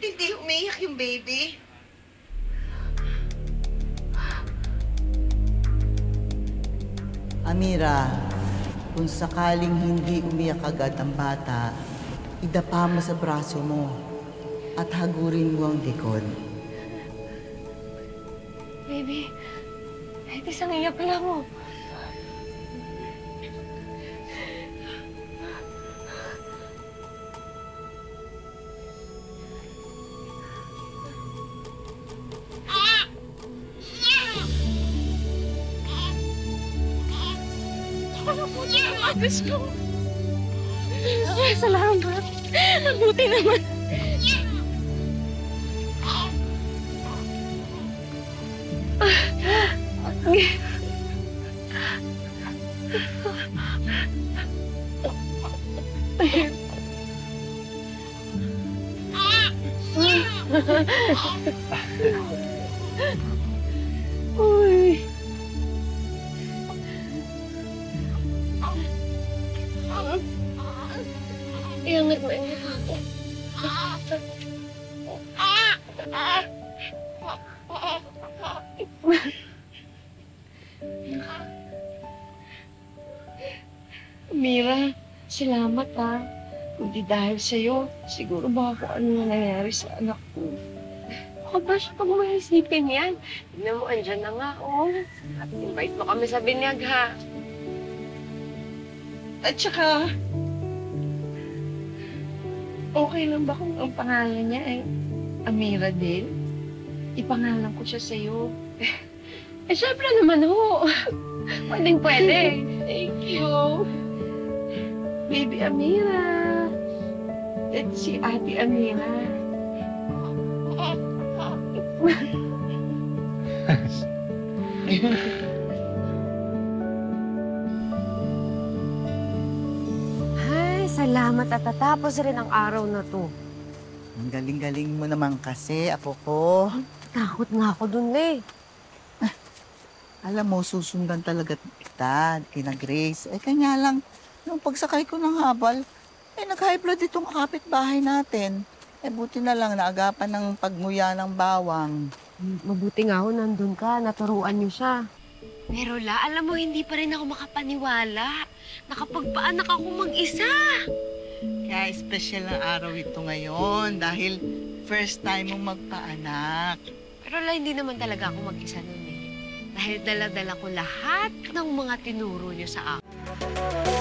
hindi umiiyak yung baby? Amira, kung sakaling hindi umiyak agad ang bata, idapa mo sa braso mo at hagurin mo ang likod. Baby, kahit isang iyak lang mo. Diyos ko. Ay, salamat. Mabuti naman. Uy. Iangat mo, iangat mo. Mira, salamat ha. Kundi dahil sa'yo, siguro baka kung ano na nangyari sa anak ko. Baka ba siya pag maisipin yan? Tignan mo, andyan na nga, oh. At invite mo kami sa binyag, ha? At saka, okay lang ba kung ang pangalan niya ay Amira din? Ipangalan ko siya sa'yo. Eh, syempre naman, ho. Pwedeng-pwede. Thank you. Baby Amira. At si Ate Amira. Ay, salamat at tatapos rin ang araw na to. Ang galing-galing mo naman kasi, apo ko. Takot nga ako dun eh. Alam mo, susundan talaga kita, kina Grace. Eh, kanya lang, nung pagsakay ko ng habal, nag-high blood itong kapitbahay natin. Eh, buti na lang naagapan ng pagmuya ng bawang. Mabuti nga ho, nandun ka, naturuan niyo siya. Pero alam mo, hindi pa rin ako makapaniwala. Nakapagpaanak ako mag-isa. Kaya special ang araw ito ngayon dahil first time mong magpaanak. Pero hindi naman talaga ako mag-isa nun eh. Dahil dala-dala ko lahat ng mga tinuro niyo sa akin.